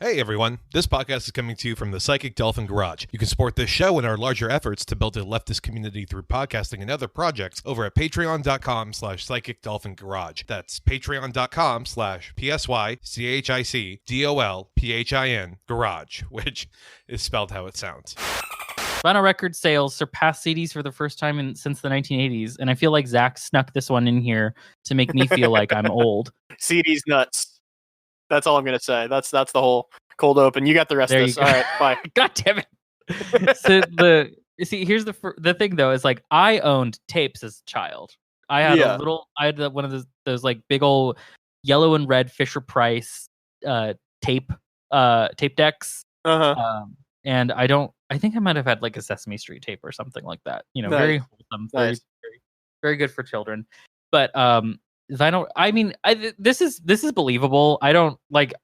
Hey everyone, this podcast is coming to you from the Psychic Dolphin Garage. You can support this show and our larger efforts to build a leftist community through podcasting and other projects over at patreon.com/Psychic Dolphin Garage. That's patreon.com/PSYCHICDOLPHIN Garage, which is spelled how it sounds. Vinyl record sales surpassed CDs for the first time since the 1980s, and I feel like Zach snuck this one in here to make me feel like I'm old. CDs nuts. That's all I'm gonna say. That's the whole cold open. You got the rest of this. All right, bye. God damn it. So here's the thing though, is like I owned tapes as a child. I had one of those like big old yellow and red Fisher Price tape decks. And I think I might have had like a Sesame Street tape or something like that. You know, nice. Very wholesome, very, very good for children. But vinyl. I mean, this is believable. I don't like.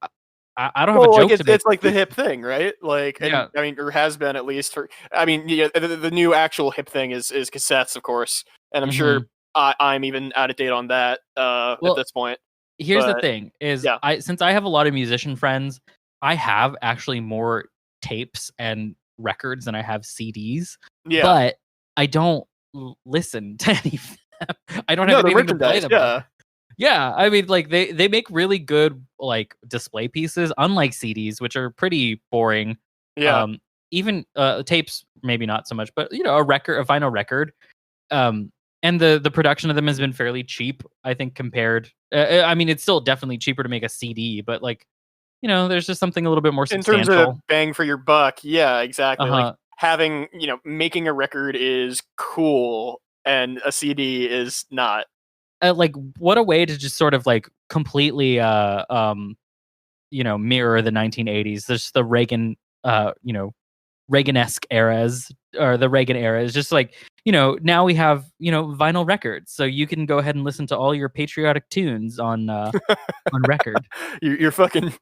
I don't have a joke. It's like the hip thing, right? Like, yeah. I mean, or has been at least for. I mean, yeah, the new actual hip thing is cassettes, of course, and I'm sure I'm even out of date on that at this point. Here's the thing: is since I have a lot of musician friends, I have actually more tapes and records than I have CDs. Yeah, but I don't listen to any. I don't have anything to play them. Yeah. I mean, like they make really good like display pieces, unlike CDs, which are pretty boring. Yeah. Even tapes, maybe not so much, but you know, a vinyl record. And the production of them has been fairly cheap, I think, compared. I mean, it's still definitely cheaper to make a CD, but like, you know, there's just something a little bit more substantial. In terms of bang for your buck, yeah, exactly. Like having, you know, making a record is cool. And a CD is not. Like, what a way to just sort of like completely, you know, mirror the 1980s. There's the Reagan, you know, Reagan-esque eras, or the Reagan era is just like, you know, now we have, you know, vinyl records, so you can go ahead and listen to all your patriotic tunes on record. You're fucking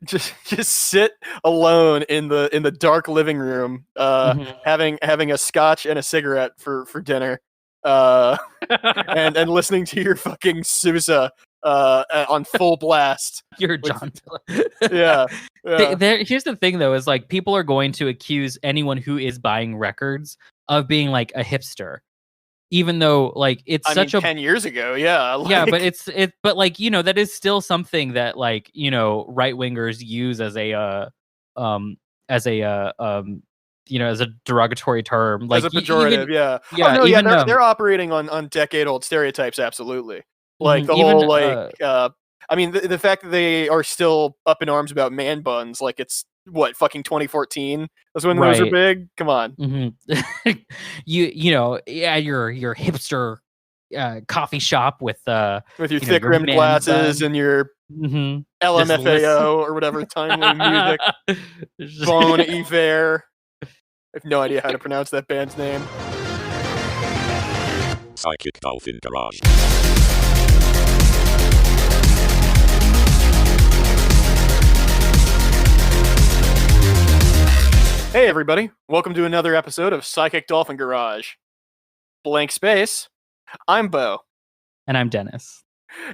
just sit alone in the dark living room, having a scotch and a cigarette for dinner. And listening to your fucking Sousa on full blast. You're John. Yeah. Here's the thing, though, is like people are going to accuse anyone who is buying records of being like a hipster, even though like it's 10 years ago. Yeah. Like... Yeah, but but like, you know, that is still something that like, you know, right wingers use as a you know, as a derogatory term, like as a pejorative, they're operating on decade-old stereotypes, absolutely. Like the whole like, I mean, the fact that they are still up in arms about man buns, like it's what fucking 2014. That's when those are big. Come on, you know, your hipster coffee shop with your thick rimmed glasses and your LMFAO or whatever timely music. Bon Iver. I have no idea how to pronounce that band's name. Psychic Dolphin Garage. Hey everybody, welcome to another episode of Psychic Dolphin Garage. Blank space. I'm Bo. And I'm Dennis.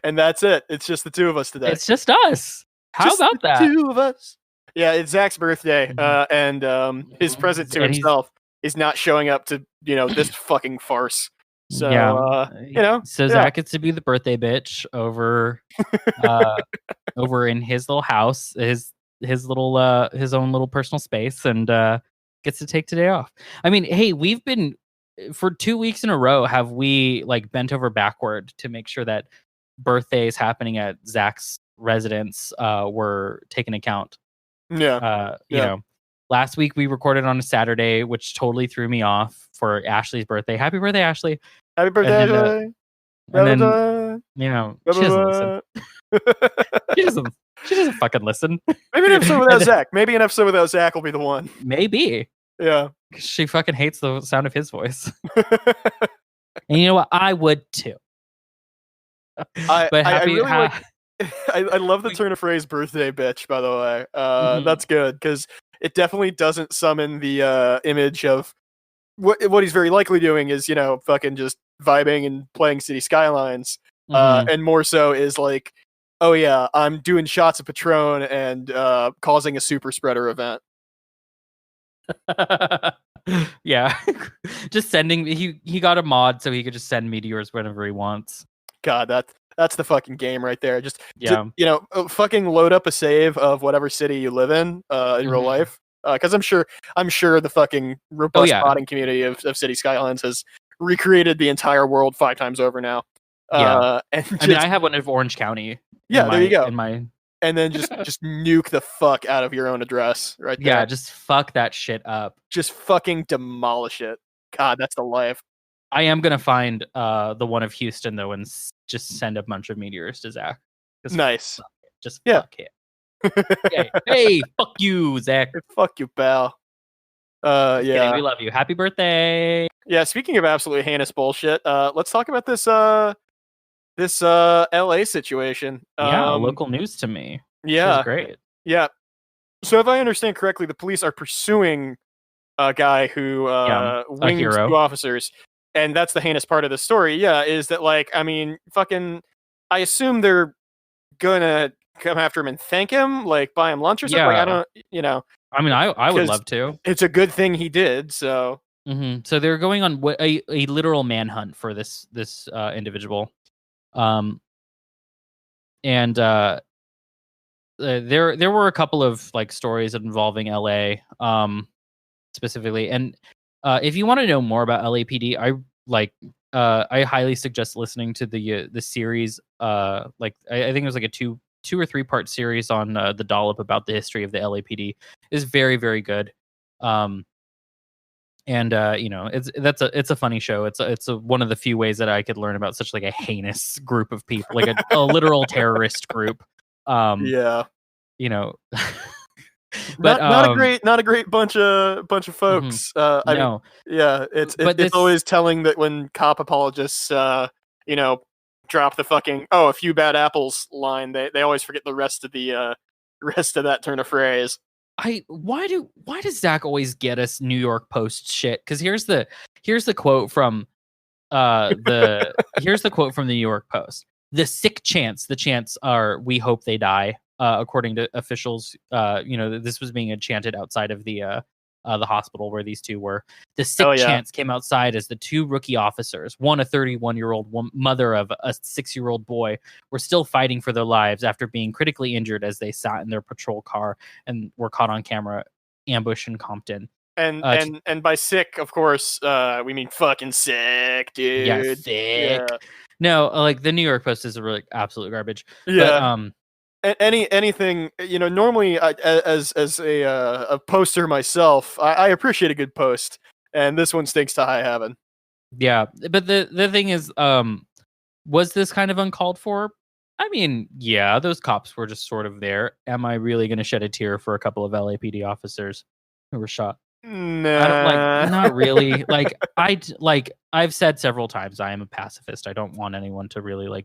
And that's it. It's just the two of us today. It's just us. How about that? Two of us. Yeah, it's Zach's birthday, and his present to himself is not showing up to, you know, this fucking farce. So, you know. So Zach gets to be the birthday bitch over in his little house, his own little personal space, and gets to take today off. I mean, hey, we've been, for 2 weeks in a row, have we like bent over backward to make sure that birthdays happening at Zach's residence were taken account. Yeah. You know, last week we recorded on a Saturday, which totally threw me off for Ashley's birthday. Happy birthday, Ashley. Happy birthday, Ashley. And then, you know, she doesn't listen. She doesn't fucking listen. Maybe an episode without Zach. Maybe an episode without Zach will be the one. Maybe. Yeah. She fucking hates the sound of his voice. And you know what? I would too. I really like... I love the turn of phrase "birthday bitch." By the way, that's good because it definitely doesn't summon the image of what he's very likely doing is, you know, fucking just vibing and playing City Skylines, and more so is like oh yeah, I'm doing shots of Patron and causing a super spreader event. Yeah. Just sending he got a mod so he could just send meteors whenever he wants. God, that's the fucking game right there. Just Yeah. fucking load up a save of whatever city you live in real life. Because I'm sure the fucking robust modding community of City Skylines has recreated the entire world 5 times over now. I mean, I have one of Orange County. Yeah, there you go. And then just nuke the fuck out of your own address right there. Yeah, just fuck that shit up. Just fucking demolish it. God, that's the life. I am gonna find the one of Houston though, and just send a bunch of meteors to Zach. Nice. Fuck it. Just fuck it. Hey, fuck you, Zach. Fuck you, pal. Yeah, kidding, we love you. Happy birthday. Yeah, speaking of absolutely heinous bullshit, let's talk about this LA situation. Yeah, local news to me. Yeah, great. Yeah. So if I understand correctly, the police are pursuing a guy who winged 2 officers, and that's the heinous part of the story. Yeah, is that I assume they're gonna come after him and thank him, like buy him lunch or something. I don't, I mean, I would love to. It's a good thing he did. So. Mm-hmm. So they're going on a literal manhunt for this individual, and there were a couple of like stories involving LA, specifically, and if you want to know more about LAPD, I highly suggest listening to the series. I think it was like a two or 3 part series on the Dollop about the history of the LAPD. Is very, very good. And it's a funny show. It's one of the few ways that I could learn about such like a heinous group of people, like a literal terrorist group. Yeah. But not a great bunch of folks. No. It's always telling that when cop apologists drop the fucking a few bad apples line, they always forget the rest of that turn of phrase. Why does Zach always get us New York Post shit? Because here's the quote from the New York Post. The chants are, we hope they die. According to officials, this was being chanted outside of the hospital where these 2 were. The sick chants came outside as the 2 rookie officers, one a 31-year-old mother of a 6-year-old boy, were still fighting for their lives after being critically injured as they sat in their patrol car and were caught on camera ambushed in Compton. And by sick, of course, we mean fucking sick, dude. Yeah, sick. Yeah. No, like the New York Post is really absolute garbage. Yeah. But, anything, normally as a poster myself, I appreciate a good post, and this one stinks to high heaven. Yeah, but the thing is, was this kind of uncalled for? I mean, yeah, those cops were just sort of there. Am I really going to shed a tear for a couple of LAPD officers who were shot? Nah. Not really. I've said several times, I am a pacifist. I don't want anyone to really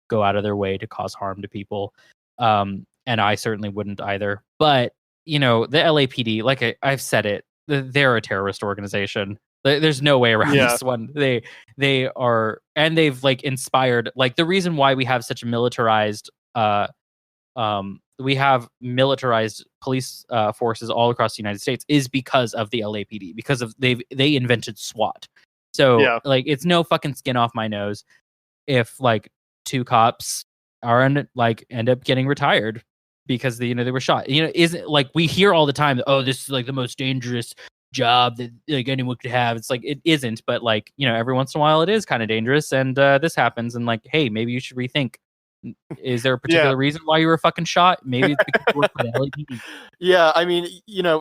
go out of their way to cause harm to people. And I certainly wouldn't either. But, the LAPD, I've said it, they're a terrorist organization. There's no way around this one. They are, and they've inspired, the reason why we have such a militarized, we have militarized police forces all across the United States is because of the LAPD, because of they invented SWAT. So it's no fucking skin off my nose if 2 cops end up getting retired because they were shot. Isn't we hear all the time, oh, this is the most dangerous job that anyone could have. It's it isn't, but every once in a while it is kind of dangerous, and this happens, and hey, maybe you should rethink. Is there a particular reason why you were fucking shot? Maybe it's because you work for the LAPD. Yeah, I mean,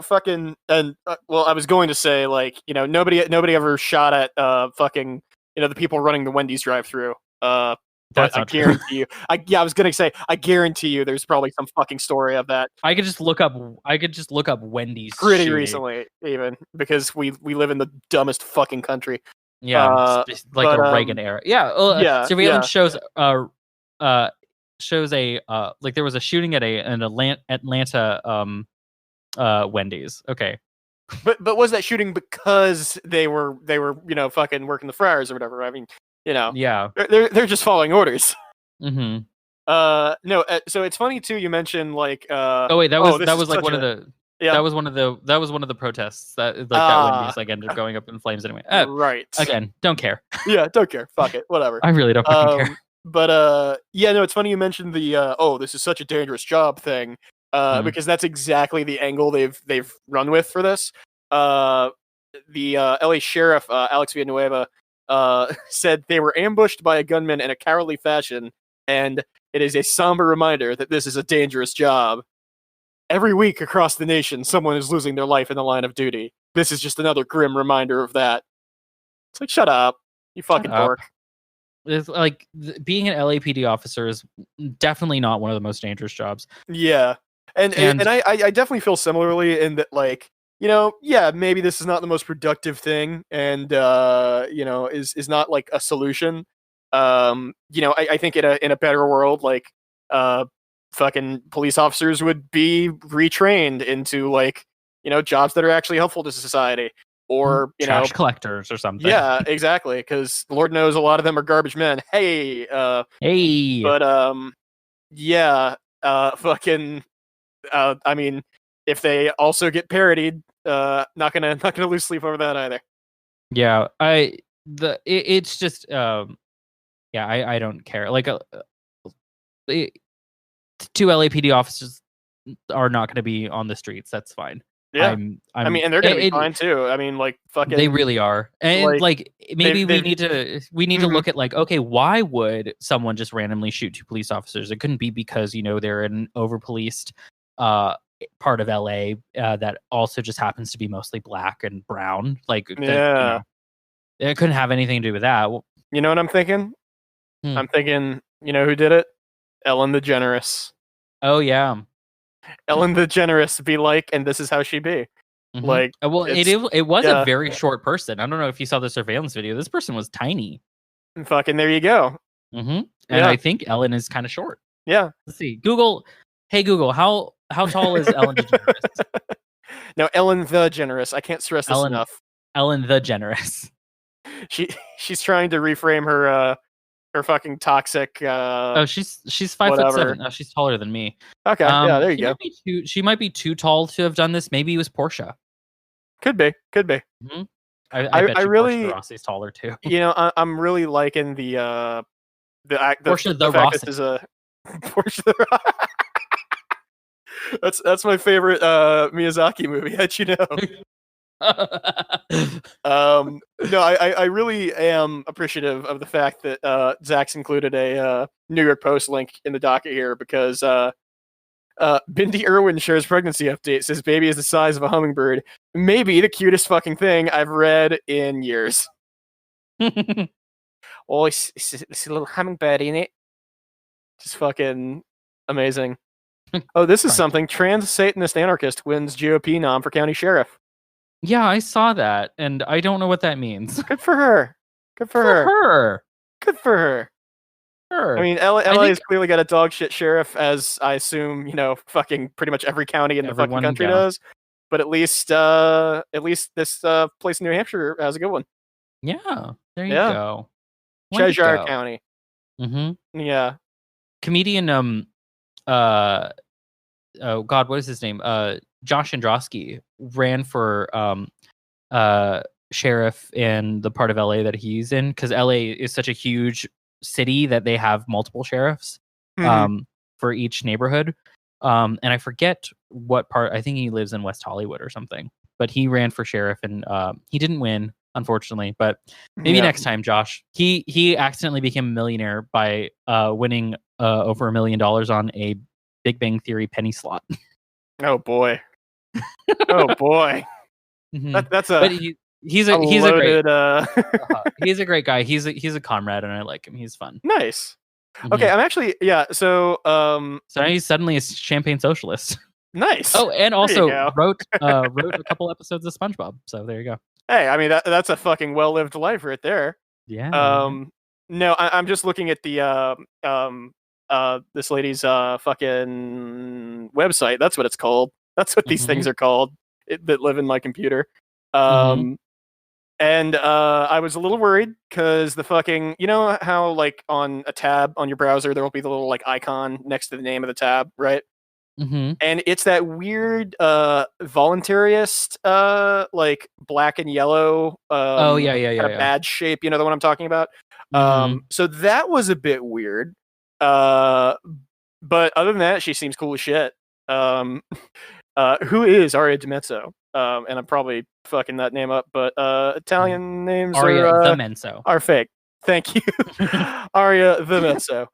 fucking, and well, I was going to say nobody ever shot at fucking the people running the Wendy's drive-through. But I guarantee you, I was gonna say, I guarantee you, there's probably some fucking story of that. I could just look up Wendy's pretty recently, even because we live in the dumbest fucking country. Yeah, just a Reagan era. Yeah, surveillance shows a there was a shooting at an Atlanta Wendy's. Okay. But was that shooting because they were fucking working the fryers or whatever? I mean, yeah, they're just following orders. Mm-hmm. No. So it's funny too. You mentioned like. Oh wait, that was like one of the. Yeah. That was one of the protests that Wendy's like ended up going up in flames anyway. Right. Again, don't care. Yeah, don't care. Fuck it. Whatever. I really don't fucking care. But yeah, no, it's funny you mentioned the this is such a dangerous job thing. Because that's exactly the angle they've run with for this. The LA sheriff Alex Villanueva said they were ambushed by a gunman in a cowardly fashion, and it is a somber reminder that this is a dangerous job. Every week across the nation, someone is losing their life in the line of duty. This is just another grim reminder of that. It's like, shut up, you fucking dork. It's like being an LAPD officer is definitely not one of the most dangerous jobs. Yeah, and I definitely feel similarly in that, like, yeah, maybe this is not the most productive thing, and is not like a solution. I think in a better world, like, fucking police officers would be retrained into, like, jobs that are actually helpful to society, or trash collectors or something. Yeah, exactly, because Lord knows a lot of them are garbage men. Hey. But yeah, fucking. I mean, if they also get parodied, not gonna lose sleep over that either. Yeah, it's just yeah, I don't care. Like, two LAPD officers are not going to be on the streets. That's fine. Yeah, I mean, and they're going to be fine too. I mean, like, fucking, they really are. And like maybe we need to look at, like, okay, why would someone just randomly shoot two police officers? It couldn't be because they're in over-policed part of LA that also just happens to be mostly black and brown. Like, yeah, it couldn't have anything to do with that. You know what I'm thinking? I'm thinking, who did it? Ellen DeGeneres. Oh yeah, Ellen DeGeneres be like, and this is how she be. Mm-hmm. Like, well, it was a very short person. I don't know if you saw the surveillance video. This person was tiny. Fucking there you go. Mm-hmm. And I think Ellen is kind of short. Yeah. Let's see. Google. Hey Google, how tall is Ellen DeGeneres? No, Ellen the Generous. I can't stress this enough. Ellen the Generous. She's trying to reframe her fucking toxic. She's 5'7". Oh, she's taller than me. Okay, yeah, there you go. She might be too tall to have done this. Maybe it was Portia. Could be. Mm-hmm. I bet really. Portia Rossi's taller too. I'm really liking the Portia the fact Rossi. This is a Portia the Rossi. That's my favorite Miyazaki movie. How'd you know? No, I really am appreciative of the fact that Zach's included a New York Post link in the docket here, because Bindi Irwin shares pregnancy update, says baby is the size of a hummingbird. Maybe the cutest fucking thing I've read in years. Oh, it's a little hummingbird in it. Just fucking amazing. Oh, this is something. Trans Satanist anarchist wins GOP nom for county sheriff. Yeah, I saw that, and I don't know what that means. Good for her. Good for her. I mean, LA has clearly got a dog shit sheriff, as I assume, fucking pretty much every county in the fucking country does. But at least this place in New Hampshire has a good one. Yeah, there you go. Cheshire County. Mm-hmm. Yeah. Comedian, oh God, what is his name? Josh Androsky ran for sheriff in the part of LA that he's in, because LA is such a huge city that they have multiple sheriffs for each neighborhood. And I forget what part. I think he lives in West Hollywood or something. But he ran for sheriff, and he didn't win, unfortunately. But maybe next time, Josh. He accidentally became a millionaire by winning over $1 million on a Big Bang Theory penny slot. Oh boy. Oh boy. Mm-hmm. That's a. But he's a loaded, great. He's a great guy. He's a comrade, and I like him. He's fun. Nice. Mm-hmm. Okay, I'm actually So now he's suddenly a champagne socialist. Nice. Oh, and also wrote a couple episodes of SpongeBob. So there you go. Hey, I mean that's a fucking well-lived life right there. Yeah. No, I'm just looking at the this lady's fucking website. That's what it's called. That's what these things are called that live in my computer. And And I was a little worried because the fucking, you know how like on a tab on your browser there will be the little like icon next to the name of the tab, right? Mm-hmm. And it's that weird voluntarist like black and yellow badge shape, you know the one I'm talking about. So that was a bit weird, but other than that she seems cool as shit. Who is Aria Dimezzo? And I'm probably fucking that name up, but Italian names Aria the Menso are fake. Thank you. Aria the Menso.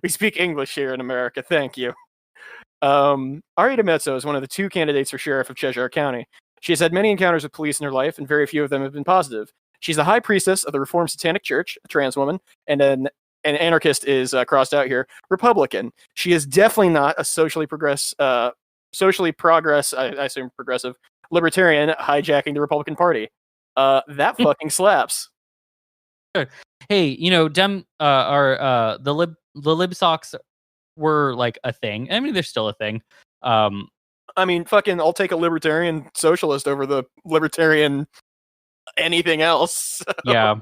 We speak English here in America. Thank you. Aria Dimezzo is one of the 2 candidates for sheriff of Cheshire County. She has had many encounters with police in her life, and very few of them have been positive. She's the high priestess of the Reformed Satanic Church, a trans woman, and an anarchist is crossed out here, Republican. She is definitely not a socially progressive libertarian hijacking the Republican Party. That fucking slaps. Hey, you know, the lib socks were like a thing. I mean, they're still a thing. I mean, fucking, I'll take a libertarian socialist over the libertarian anything else. So, yeah.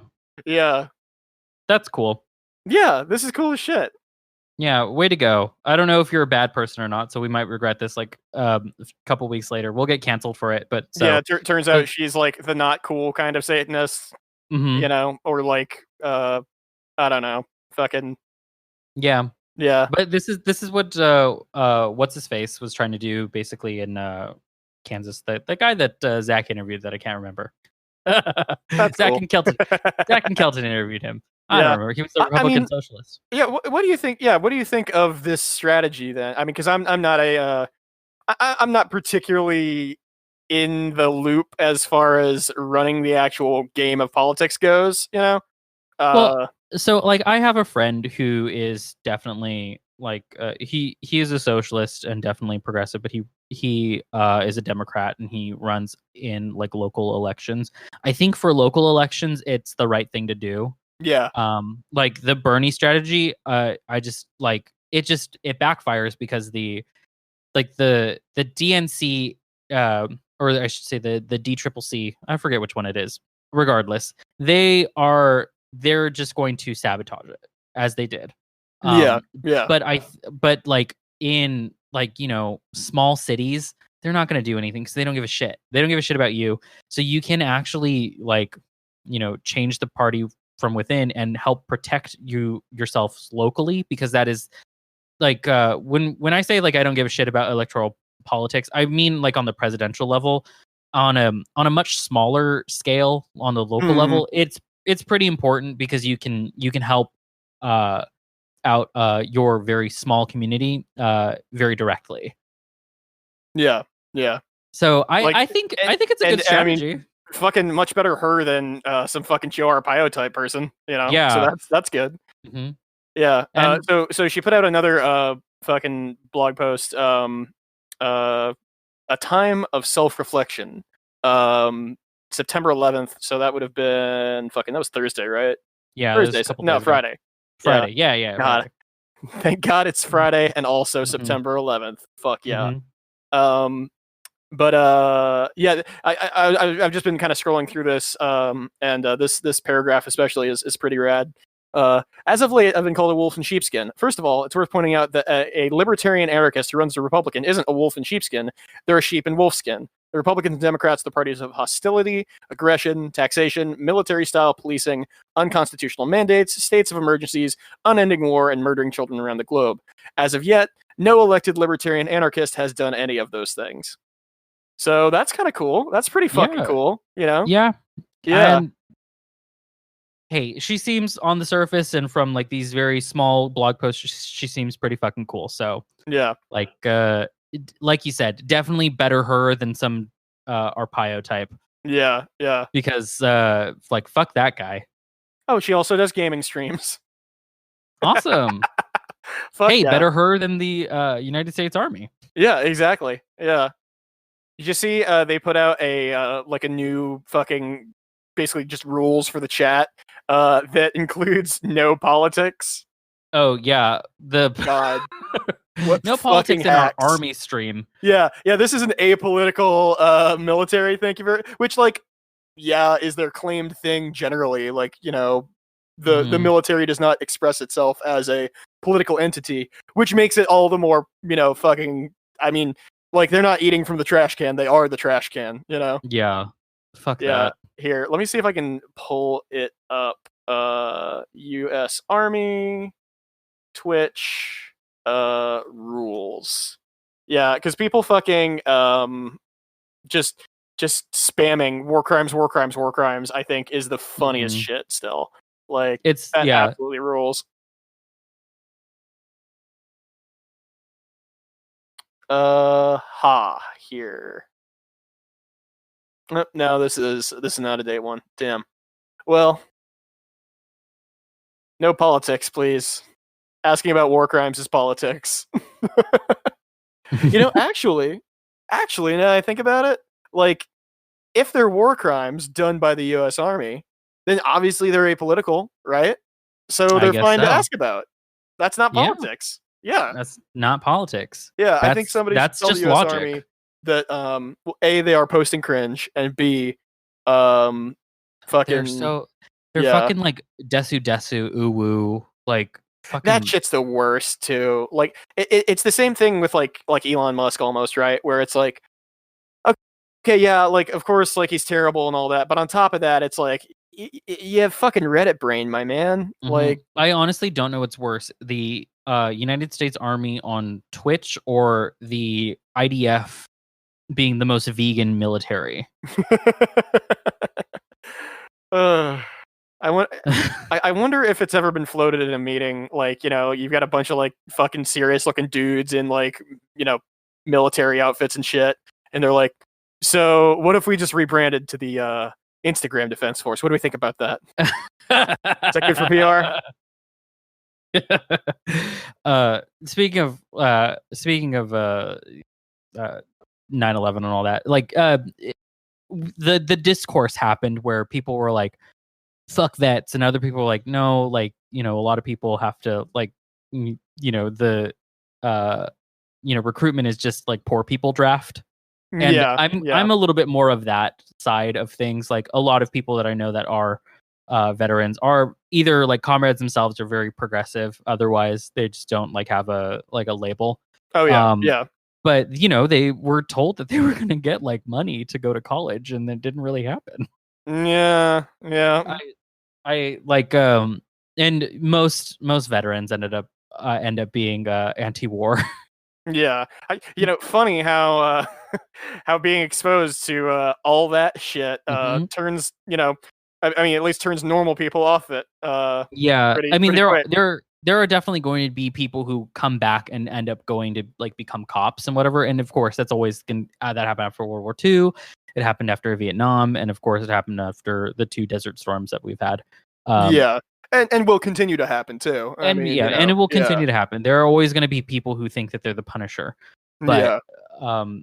Yeah. That's cool. Yeah, this is cool as shit. Yeah, way to go. I don't know if you're a bad person or not, so we might regret this like a couple weeks later. We'll get canceled for it, but so, yeah, turns out she's like the not cool kind of Satanist, you know, or like I don't know, fucking yeah. But this is what what's his face was trying to do basically in Kansas. The guy that Zach interviewed that I can't remember. Zach and Kelton interviewed him. I don't remember. He was a Republican socialist. Yeah. What do you think? Yeah. What do you think of this strategy then? I mean, because I'm not I'm not particularly in the loop as far as running the actual game of politics goes. You know. Well, so like I have a friend who is definitely like he is a socialist and definitely progressive, but he is a Democrat and he runs in like local elections. I think for local elections, it's the right thing to do. Yeah. Like the Bernie strategy, I just like it backfires because the DNC, or I should say the DCCC, I forget which one it is. Regardless, they're just going to sabotage it as they did. Yeah. But like in like, you know, small cities, they're not going to do anything because they don't give a shit. They don't give a shit about you. So you can actually like, you know, change the party from within and help protect yourself locally, because that is like when I say like I don't give a shit about electoral politics, I mean like on the presidential level. On a much smaller scale, on the local level, it's pretty important because you can help out your very small community very directly. Yeah. So I think it's a good strategy. I mean, fucking much better her than some fucking Joe Arpaio type person, you know. Yeah. So that's good. Mm-hmm. Yeah. So she put out another fucking blog post. A time of self-reflection. September 11th. So that would have been that was Thursday, right? Yeah. Thursday. No, Friday. Friday. Yeah. God. Thank God it's Friday and also September 11th. Fuck yeah. But yeah, I've just been kind of scrolling through this, and this paragraph especially is pretty rad. As of late, I've been called a wolf in sheepskin. First of all, it's worth pointing out that a libertarian anarchist who runs a Republican isn't a wolf in sheepskin. They're a sheep in wolfskin. The Republicans and Democrats are the parties of hostility, aggression, taxation, military-style policing, unconstitutional mandates, states of emergencies, unending war, and murdering children around the globe. As of yet, no elected libertarian anarchist has done any of those things. So that's kind of cool. That's pretty fucking cool, you know? Yeah. Yeah. Hey, she seems on the surface and from like these very small blog posts, she seems pretty fucking cool. So yeah, like you said, definitely better her than some Arpaio type. Yeah. Because like fuck that guy. Oh, she also does gaming streams. Awesome. Hey, better her than the United States Army. Yeah, exactly. Yeah. Did you see they put out a like a new fucking basically just rules for the chat that includes no politics? Oh yeah, God. No politics in our army stream. Yeah, this is an apolitical military. Thank you very which like is their claimed thing generally. Like, the military does not express itself as a political entity, which makes it all the more, fucking, I mean, like, they're not eating from the trash can, they are the trash can, Yeah. Fuck that. Here, let me see if I can pull it up. US Army Twitch rules. Yeah, because people fucking just spamming war crimes, I think is the funniest shit still. Like, it's that absolutely rules. Here. No, this is not a date one. Damn. Well, no politics, please. Asking about war crimes is politics. Actually, now that I think about it, like, if they're war crimes done by the U.S. Army, then obviously they're apolitical, right? So they're fine to ask about. That's not politics. Yeah. That's not politics. Yeah, I think somebody that's should tell just the US logic. Army that A, they are posting cringe, and B, fucking they're fucking like desu uwu, like fucking that shit's the worst too. Like it's the same thing with like Elon Musk almost, right? Where it's like, okay, yeah, like of course, like he's terrible and all that, but on top of that, it's like you have fucking Reddit brain, my man. Like, I honestly don't know what's worse, the United States Army on Twitch or the IDF being the most vegan military. I wonder if it's ever been floated in a meeting, like, you've got a bunch of like fucking serious looking dudes in like, military outfits and shit, and they're like, so what if we just rebranded to the Instagram Defense Force? What do we think about that? Is that good for PR? Speaking of 9/11 and all that, like the discourse happened where people were like, fuck vets, and other people were like, no, like, a lot of people have to, like, recruitment is just like poor people draft. And I'm a little bit more of that side of things. Like, a lot of people that I know that are veterans are either like comrades themselves or very progressive. Otherwise, they just don't like have a label. Oh yeah, yeah. But they were told that they were going to get like money to go to college, and that didn't really happen. Yeah. I like and most veterans end up being anti-war. Yeah, funny how how being exposed to all that shit turns, I mean, at least turns normal people off it. Yeah, I mean, pretty there are definitely going to be people who come back and end up going to like become cops and whatever. And of course, that's always that happened after World War II. It happened after Vietnam, and of course, it happened after the 2 desert storms that we've had. Yeah. And will continue to happen too. And it will continue to happen. There are always going to be people who think that they're the Punisher. But a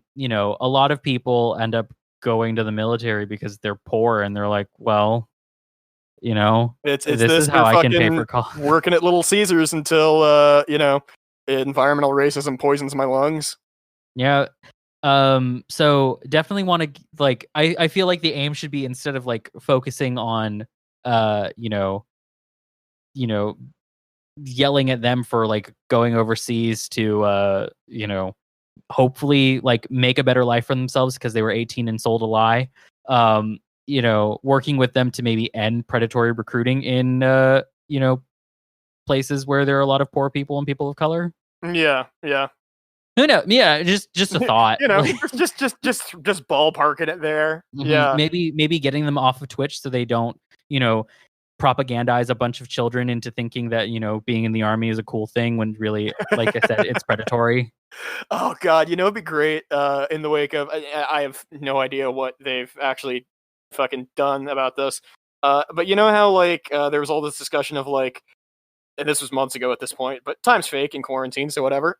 lot of people end up going to the military because they're poor, and they're like, well, this is how I can pay for college. Working at Little Caesars until environmental racism poisons my lungs. Yeah. So definitely want to, like, I feel like the aim should be, instead of like focusing on yelling at them for like going overseas to hopefully like make a better life for themselves because they were 18 and sold a lie. Working with them to maybe end predatory recruiting in places where there are a lot of poor people and people of color. Yeah. No, yeah, just a thought. just ballparking it there. Mm-hmm. Yeah, maybe getting them off of Twitch so they don't propagandize a bunch of children into thinking that being in the army is a cool thing, when really, like I said, it's predatory. Oh god, it'd be great in the wake of, I have no idea what they've actually fucking done about this, but how like there was all this discussion of like, and this was months ago at this point, but time's fake in quarantine, so whatever.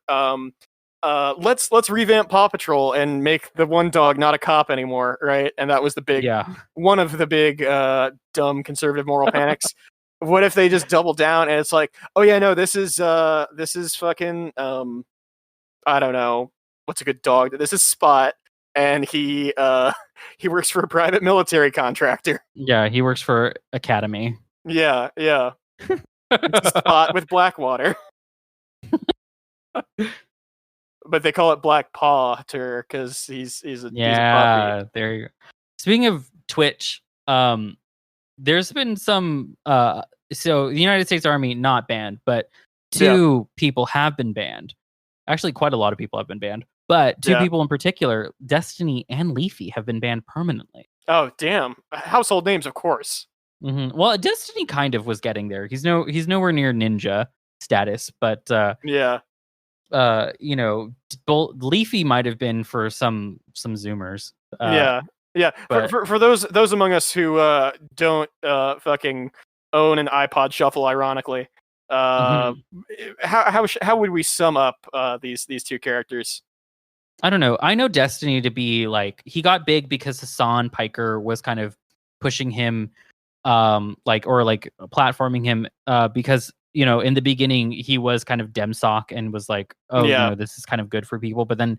Let's revamp Paw Patrol and make the one dog not a cop anymore, right? And that was one of the big dumb conservative moral panics. What if they just double down and it's like, oh yeah, no, this is fucking I don't know, what's a good dog? This is Spot, and he works for a private military contractor. Yeah, he works for Academy. Yeah. It's a spot with Blackwater. But they call it Black Potter because he's a puppy. There you go. Speaking of Twitch, there's been some so the United States Army not banned, but two people have been banned. Actually, quite a lot of people have been banned, but two people in particular, Destiny and Leafy, have been banned permanently. Oh, damn. Household names, of course. Mm-hmm. Well, Destiny kind of was getting there. He's nowhere near ninja status, but Leafy might have been for some Zoomers. But for those among us who don't fucking own an iPod Shuffle, ironically, how would we sum up these two characters? I don't know. I know Destiny to be like, he got big because Hassan Piker was kind of pushing him, platforming him, because in the beginning he was kind of demsoc and was like, this is kind of good for people. But then,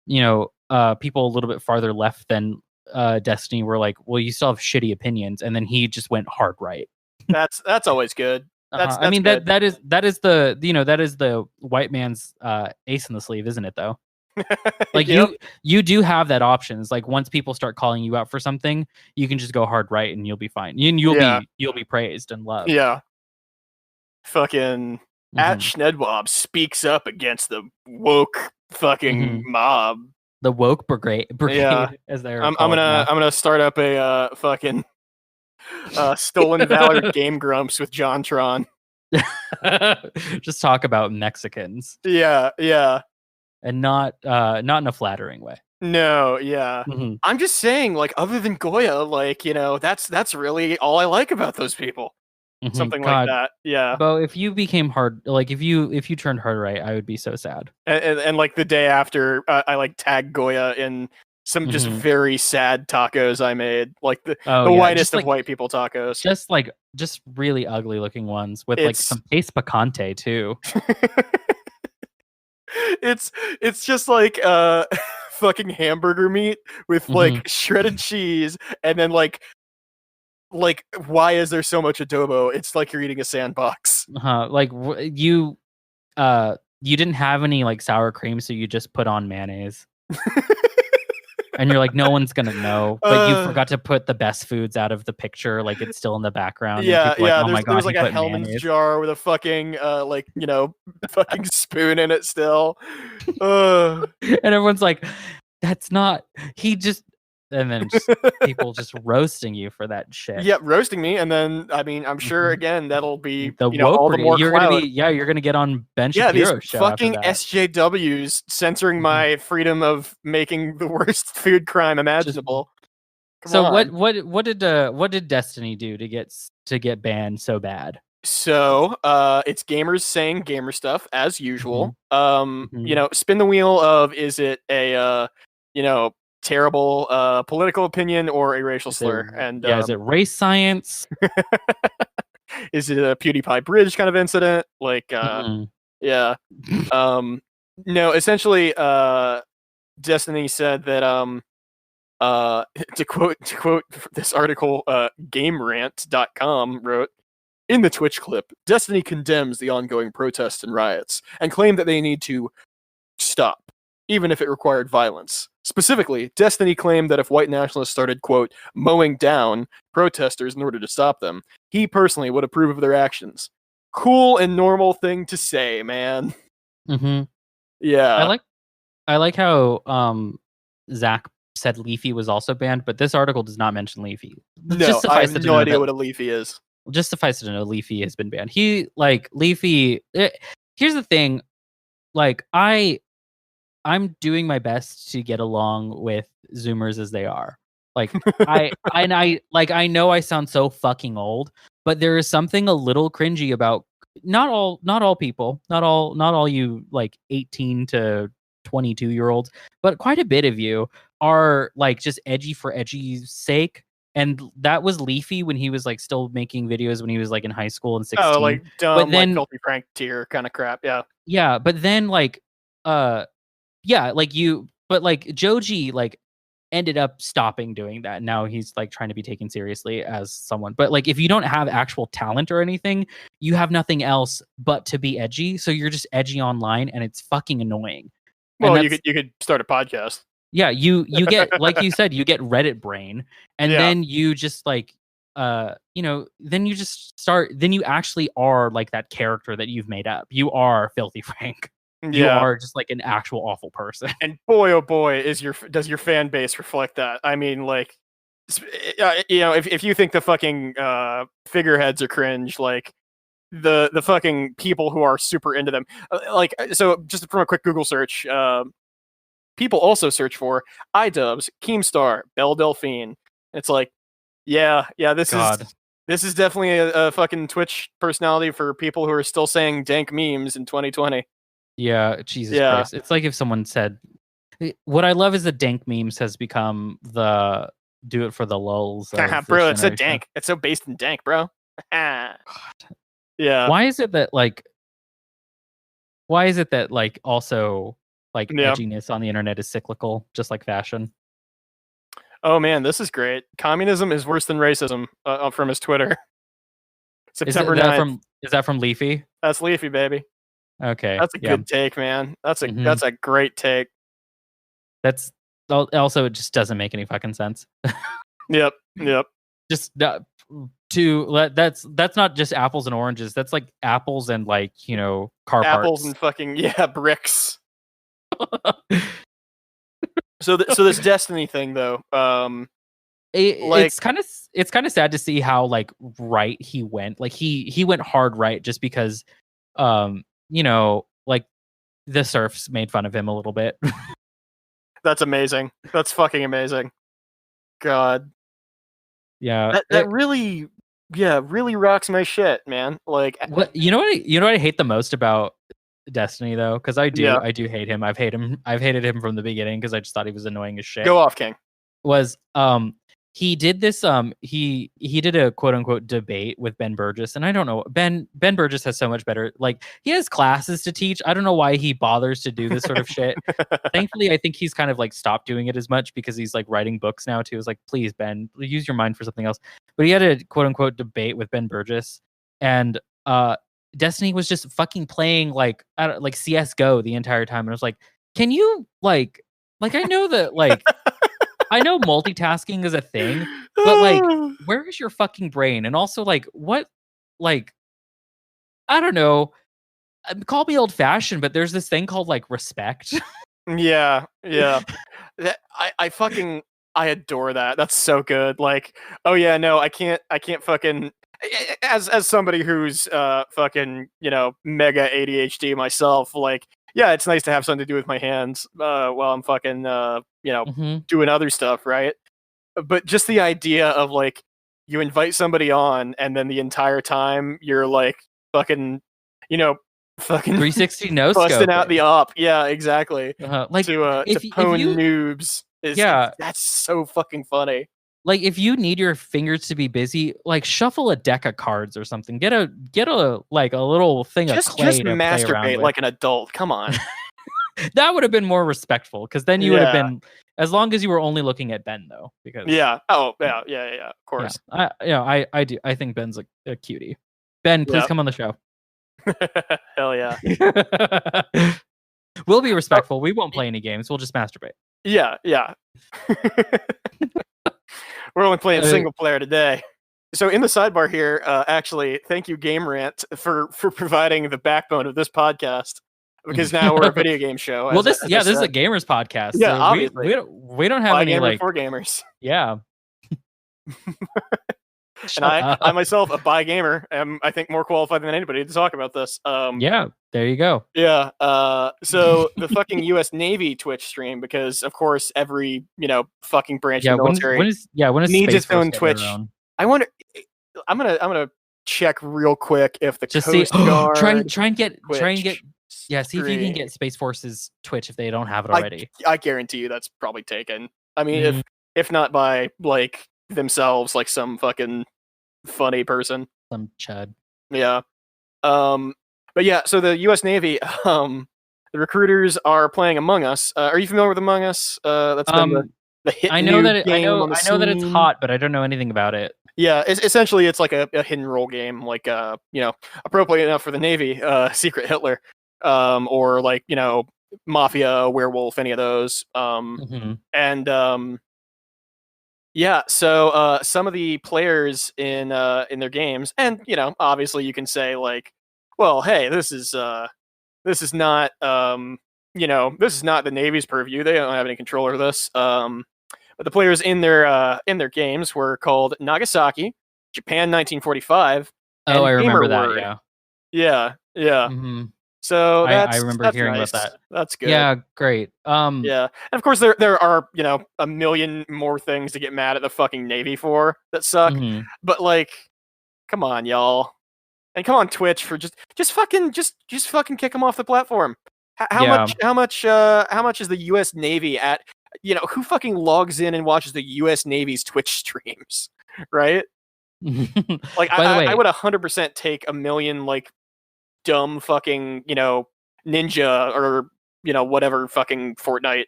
people a little bit farther left than Destiny were like, well, you still have shitty opinions, and then he just went hard right. That's always good. That's I mean, good. that is the white man's ace in the sleeve, isn't it? Though, like you do have that option. It's like once people start calling you out for something, you can just go hard right, and you'll be fine. You'll be praised and loved. Yeah. Fucking at Schnedwob speaks up against the woke fucking mob. The woke brigade, as they're. I'm gonna start up a fucking Stolen Valor Game Grumps with JonTron. Just talk about Mexicans. Yeah. And not in a flattering way. No, yeah. I'm just saying, like, other than Goya, like, that's really all I like about those people. Something like that. Yeah. Bo, if you became hard, like if you turned hard right, I would be so sad. And like the day after, I like tagged Goya in some just very sad tacos I made, like the whitest of white people tacos. Just really ugly looking ones with like some taste picante too. It's just like fucking hamburger meat with like shredded cheese, and then like why is there so much adobo? It's like you're eating a sandbox. Like you didn't have any like sour cream, so you just put on mayonnaise. And you're like, no one's gonna know, but you forgot to put the best foods out of the picture, like it's still in the background. Yeah. Oh my God, there's like a Hellman's jar with a fucking fucking spoon in it still. And everyone's like, that's not. And then people just roasting you for that shit. Yep, roasting me, and then I mean, I'm sure again that'll be the all the more clout. You're gonna get on Ben Shapiro's show. Fucking SJWs censoring my freedom of making the worst food crime imaginable. What did Destiny do to get banned so bad? So it's gamers saying gamer stuff as usual. Spin the wheel of, is it a terrible political opinion or a racial slur? Is it race science? Is it a PewDiePie bridge kind of incident? Like yeah. No, essentially Destiny said that to quote this article, GameRant.com wrote, in the Twitch clip, Destiny condemns the ongoing protests and riots and claimed that they need to stop, even if it required violence. Specifically, Destiny claimed that if white nationalists started, quote, mowing down protesters in order to stop them, he personally would approve of their actions. Cool and normal thing to say, man. Yeah. I like how Zach said Leafy was also banned, but this article does not mention Leafy. No, I have no idea what a Leafy is. Just suffice it to know Leafy has been banned. Leafy. Here's the thing, like I'm doing my best to get along with Zoomers as they are. Like I know I sound so fucking old, but there is something a little cringy about not all people, not all you like 18 to 22-year-olds, but quite a bit of you are like just edgy for edgy's sake. And that was Leafy when he was like still making videos when he was like in high school and 16. Oh, like dumb, but then, like filthy prank tier kind of crap. Yeah. Yeah, but then like Joji, like ended up stopping doing that. Now he's like trying to be taken seriously as someone. But like if you don't have actual talent or anything, you have nothing else but to be edgy. So you're just edgy online, and it's fucking annoying. Well, you could start a podcast. Yeah, you get, like you said, you get Reddit brain, and then you just like then you just start, then you actually are like that character that you've made up. You are Filthy Frank. You are just like an actual awful person. And boy, oh boy, does your fan base reflect that? I mean, like, if you think the fucking figureheads are cringe, like the fucking people who are super into them, like, so just from a quick Google search, people also search for iDubbbz, Keemstar, Belle Delphine. It's like, this is definitely a fucking Twitch personality for people who are still saying dank memes in 2020. Yeah, Jesus Christ. It's like if someone said, what I love is that dank memes has become the do it for the lulz. Bro, it's so dank. It's so based in dank, bro. God. Yeah. Why is it that also like edginess on the internet is cyclical, just like fashion? Oh man, this is great. Communism is worse than racism, from his Twitter. September 9th. Is that from Leafy? That's Leafy, baby. Okay. That's a good take, man. That's a great take. That's also, it just doesn't make any fucking sense. Yep. Just that's not just apples and oranges. That's like apples and like, car parts. Apples and fucking bricks. So this Destiny thing though, it's kind of sad to see how like right he went. Like he went hard right just because like the serfs made fun of him a little bit. That's amazing. That's fucking amazing. God. Yeah. That really rocks my shit, man. Like, what you know what I hate the most about Destiny though, because I do hate him. I've hated him from the beginning because I just thought he was annoying as shit. Go off, King. Was he did this he did a quote unquote debate with Ben Burgess, and I don't know, Ben Burgess has so much better, like he has classes to teach. I don't know why he bothers to do this sort of shit. Thankfully I think he's kind of like stopped doing it as much because he's like writing books now too. It's like, please Ben, use your mind for something else. But he had a quote unquote debate with Ben Burgess, and Destiny was just fucking playing like CS:GO the entire time, and I was like, can you like I know that like I know multitasking is a thing, but like, where is your fucking brain? And also, like, what, like, I don't know. Call me old fashioned, but there's this thing called like respect. Yeah. That I adore that. That's so good. Like, oh yeah, no, I can't fucking, as somebody who's fucking mega ADHD myself, like, yeah, it's nice to have something to do with my hands while I'm fucking doing other stuff, right? But just the idea of like you invite somebody on and then the entire time you're like fucking 360 no scope busting out the op. Yeah, exactly. Like to pwn noobs that's so fucking funny. Like if you need your fingers to be busy, like shuffle a deck of cards or something. Get a like a little thing of clay just to masturbate play around like an adult. Come on. That would have been more respectful, because then you would have been, as long as you were only looking at Ben though. Because of course. Yeah, I do. I think Ben's a cutie. Ben, please come on the show. Hell yeah. We'll be respectful. We won't play any games. We'll just masturbate. Yeah. We're only playing single player today. So in the sidebar here, actually, thank you, Game Rant, for providing the backbone of this podcast, because now we're a video game show. Well, this is a gamers podcast. Yeah, so obviously. We don't have any like for gamers. Yeah. And I myself, a bi gamer, am I think more qualified than anybody to talk about this. Yeah, there you go. Yeah. So the fucking U.S. Navy Twitch stream, because of course every fucking branch of the military when is needs its own Twitch. I wonder. I'm gonna check real quick if the just Coast Guard try and get see if you can get Space Force's Twitch if they don't have it already. I guarantee you that's probably taken. I mean, if not by like themselves, like some fucking funny person, some chud. Yeah. But yeah, so the U.S. Navy, the recruiters are playing Among Us. Are you familiar with Among Us? That's been the hit I know new that game on the I know that it's scene. hot, but I don't know anything about it. Yeah, essentially it's like a hidden role game, like appropriate enough for the Navy, Secret Hitler, or like Mafia, Werewolf, any of those. And yeah, so some of the players in their games, and obviously you can say like, well, hey, this is not this is not the Navy's purview. They don't have any control over this. But the players in their games were called Nagasaki, Japan 1945. Oh, and I remember that. HWord. Yeah. Mm-hmm. So I remember that's hearing nice. about that. That's good. Yeah, great. Yeah, and of course there are a million more things to get mad at the fucking Navy for that suck. Mm-hmm. But like, come on, y'all, and come on Twitch for just fucking kick them off the platform. How much is the U.S. Navy at? Who fucking logs in and watches the U.S. Navy's Twitch streams, right? Like, I would 100% take a million like dumb fucking ninja or whatever fucking Fortnite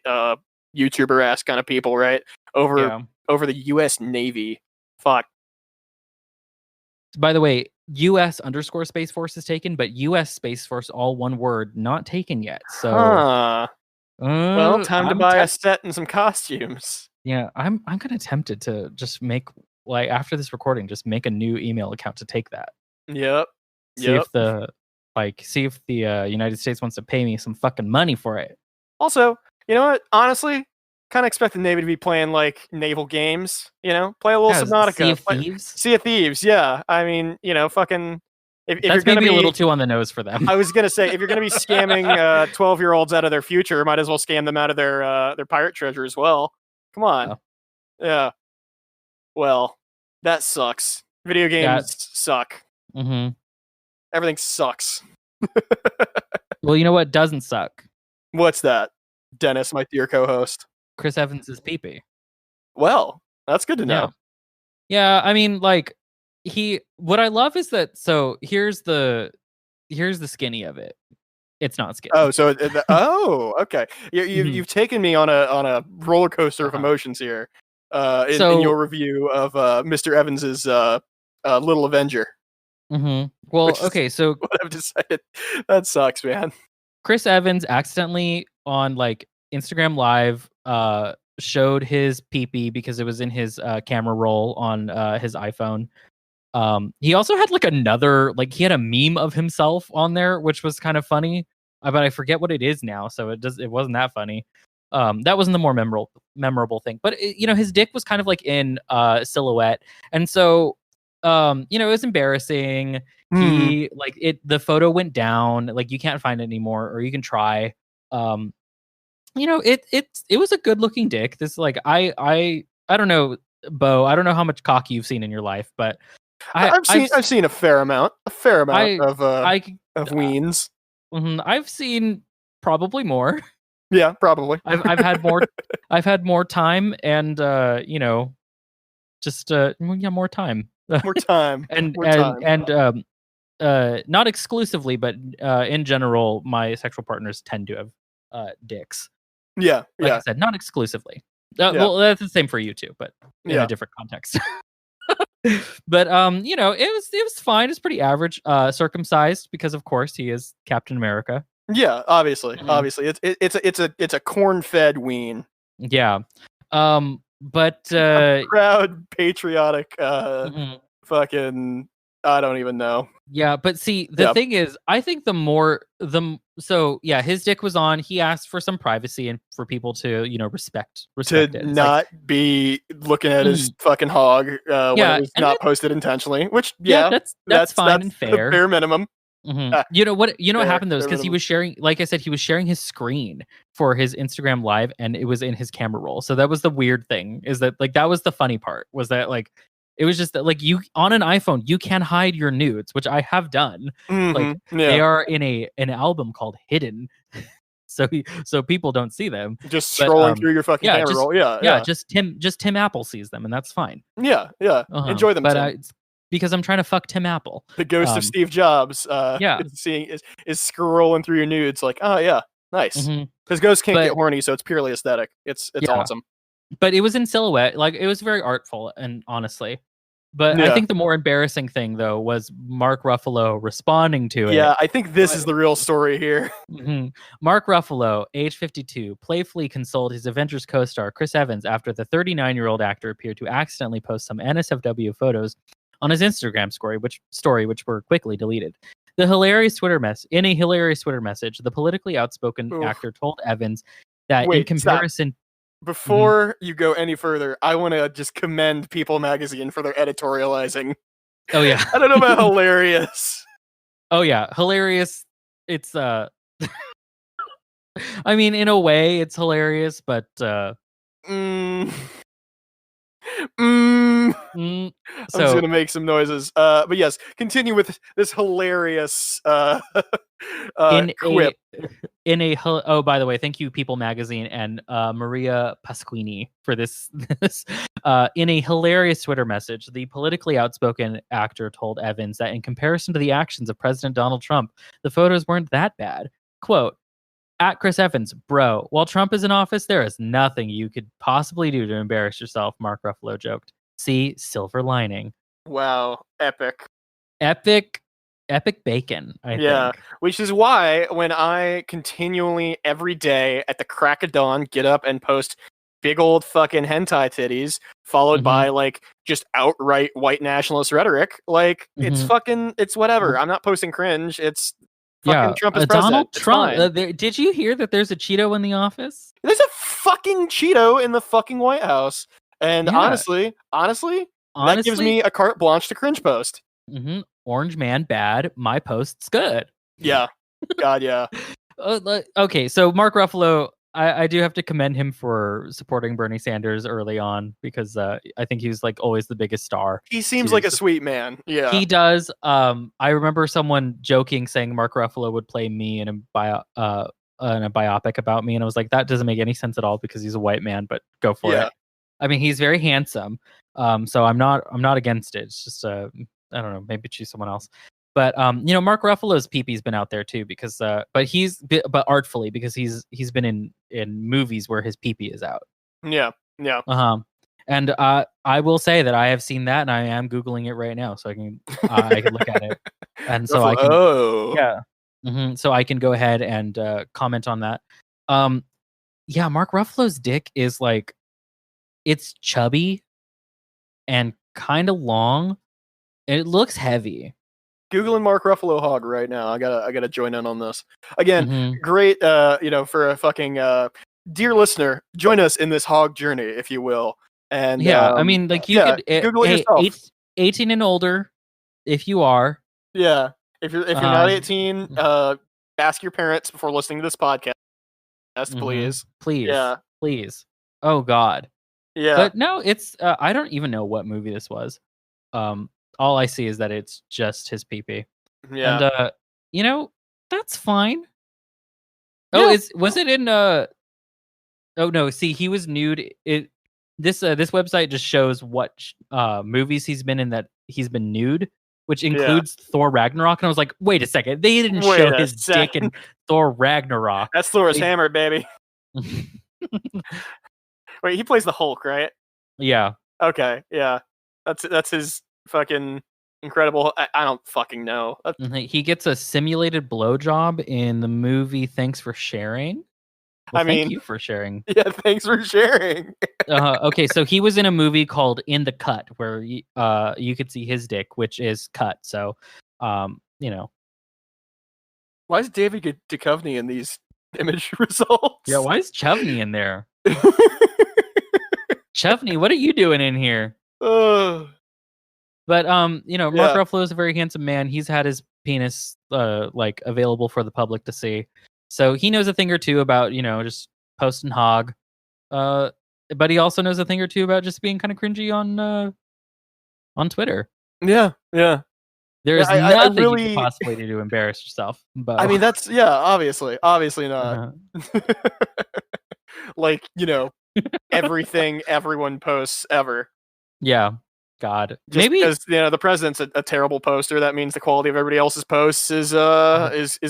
YouTuber ass kind of people, right? Over the U.S. Navy. Fuck. By the way, U.S. _ Space Force is taken, but U.S. Space Force, all one word, not taken yet. So. Well, time to buy a set and some costumes. Yeah, I'm kind of tempted to just make, like, after this recording, just make a new email account to take that. Yep. See if the United States wants to pay me some fucking money for it. Also, you know what? Honestly, kind of expect the Navy to be playing like naval games. Play a little Subnautica. Sea of Thieves. Yeah, I mean, fucking. If that's you're gonna maybe be a little too on the nose for them. I was gonna say, if you're gonna be scamming 12-year-olds out of their future, might as well scam them out of their pirate treasure as well. Come on. Oh. Yeah. Well, that sucks. Video games suck. Mm-hmm. Everything sucks. Well, you know what doesn't suck? What's that? Dennis, my dear co-host. Chris Evans' pee-pee. Well, that's good to know. Yeah, I mean, like, what I love is that, so here's the skinny of it. It's not skinny. Oh, so okay. You've taken me on a roller coaster of emotions here. In your review of Mr. Evans's Little Avenger. Mm-hmm. Well, okay, so what I've decided. That sucks, man. Chris Evans accidentally on like Instagram Live showed his pee-pee because it was in his camera roll on his iPhone. He also had like he had a meme of himself on there, which was kind of funny, but I forget what it is now, so it wasn't that funny. That wasn't the more memorable thing, but his dick was kind of like in silhouette, and so it was embarrassing. He the photo went down, like you can't find it anymore, or you can try. It was a good looking dick. This I don't know, Bo, I don't know how much cock you've seen in your life, but I've seen a fair amount of weens. I've seen probably more. Yeah, probably. I've had more. I've had more time, and just more time. More time. and not exclusively, but in general, my sexual partners tend to have dicks. Yeah, like I said, not exclusively. Well, that's the same for you too, but in a different context. But it was fine. It's pretty average. Circumcised because of course he is Captain America. Yeah, obviously, it's a corn-fed ween. Yeah, but proud, patriotic, fucking. I don't even know. Yeah, but see, the thing is, I think his dick was on. He asked for some privacy and for people to, respect it. To not be looking at his fucking hog when it was not posted intentionally. Which, that's fine and fair. Bare minimum. Mm-hmm. You know what happened though is because he was sharing, like I said, he was sharing his screen for his Instagram Live, and it was in his camera roll. So that was the weird thing, is that like that was the funny part, was that like. It was just that, like, you on an iPhone, you can hide your nudes, which I have done. They are in an album called Hidden, so people don't see them. Just scrolling through your fucking camera roll, Just Tim Apple sees them, and that's fine. Yeah. Enjoy them. But it's because I'm trying to fuck Tim Apple. The ghost of Steve Jobs. Is scrolling through your nudes, like, oh yeah, nice. Because ghosts can't get horny, so it's purely aesthetic. It's awesome. but it was in silhouette. Like, it was very artful, and honestly. But I think the more embarrassing thing, though, was Mark Ruffalo responding to it. Yeah, I think this is the real story here. Mark Ruffalo, age 52, playfully consoled his Avengers co-star Chris Evans after the 39-year-old actor appeared to accidentally post some NSFW photos on his Instagram story, which were quickly deleted. In a hilarious Twitter message, the politically outspoken actor told Evans that in comparison... Stop. Before you go any further, I want to just commend People Magazine for their editorializing. Oh, yeah. I don't know about hilarious. Oh, yeah. Hilarious. It's, I mean, in a way, it's hilarious, but, I'm just going to make some noises. But yes, continue with this hilarious quip. Oh, by the way, thank you, People Magazine and Maria Pasquini for this. In a hilarious Twitter message, the politically outspoken actor told Evans that in comparison to the actions of President Donald Trump, the photos weren't that bad. Quote, at Chris Evans, bro, while Trump is in office, there is nothing you could possibly do to embarrass yourself, Mark Ruffalo joked. See, silver lining. Wow, epic bacon, I think. Which is why when I continually every day at the crack of dawn get up and post big old fucking hentai titties followed by like just outright white nationalist rhetoric, like it's whatever. I'm not posting cringe. It's fucking Trump is president. Donald Trump. Did you hear that there's a Cheeto in the office? There's a fucking Cheeto in the fucking White House. And honestly, that gives me a carte blanche to cringe post. Orange man bad. My post's good. Yeah. God, yeah. Okay, so Mark Ruffalo, I do have to commend him for supporting Bernie Sanders early on because I think he was like always the biggest star. He seems like a sweet man. Yeah, he does. I remember someone joking saying Mark Ruffalo would play me in a biopic about me, and I was like, that doesn't make any sense at all because he's a white man. But go for it. I mean, he's very handsome. So I'm not against it. It's just I don't know, maybe choose someone else. But Mark Ruffalo's pee-pee's been out there too because but artfully because he's been in movies where his pee-pee is out. Yeah. And I will say that I have seen that and I am Googling it right now so I can look at it. And so so I can go ahead and comment on that. Mark Ruffalo's dick is like, it's chubby and kind of long and it looks heavy. Googling Mark Ruffalo hog right now. I gotta join in on this. Again, great for a fucking dear listener, join us in this hog journey, if you will. And I mean, like you could Google it yourself. 18 and older, if you are. Yeah. If you're not 18, ask your parents before listening to this podcast. Please. Please. Yeah. Please. Oh God. Yeah. But no, it's I don't even know what movie this was. All I see is that it's just his pee-pee. Yeah. And that's fine. Oh, was it in oh no, see, he was nude. This website just shows what movies he's been in that he's been nude, which includes Thor Ragnarok. And I was like, wait a second, they didn't show his dick in Thor Ragnarok. That's Thor's hammer, baby. Wait, he plays the Hulk, right? Yeah. Okay, yeah. That's his fucking incredible. I don't fucking know. He gets a simulated blowjob in the movie Thanks for Sharing. Well, thank you for sharing. Yeah, thanks for sharing. Okay, so he was in a movie called In the Cut, where you could see his dick, which is cut. So, Why is David Duchovny in these image results? Yeah, why is Chovny in there? Chovny, what are you doing in here? But Mark Ruffalo is a very handsome man. He's had his penis available for the public to see. So he knows a thing or two about, just posting hog. But he also knows a thing or two about just being kind of cringy on Twitter. Yeah. There is nothing you could possibly do to embarrass yourself. But I mean, that's obviously not. Everything everyone posts ever. Yeah. God. Just maybe because the president's a terrible poster, that means the quality of everybody else's posts is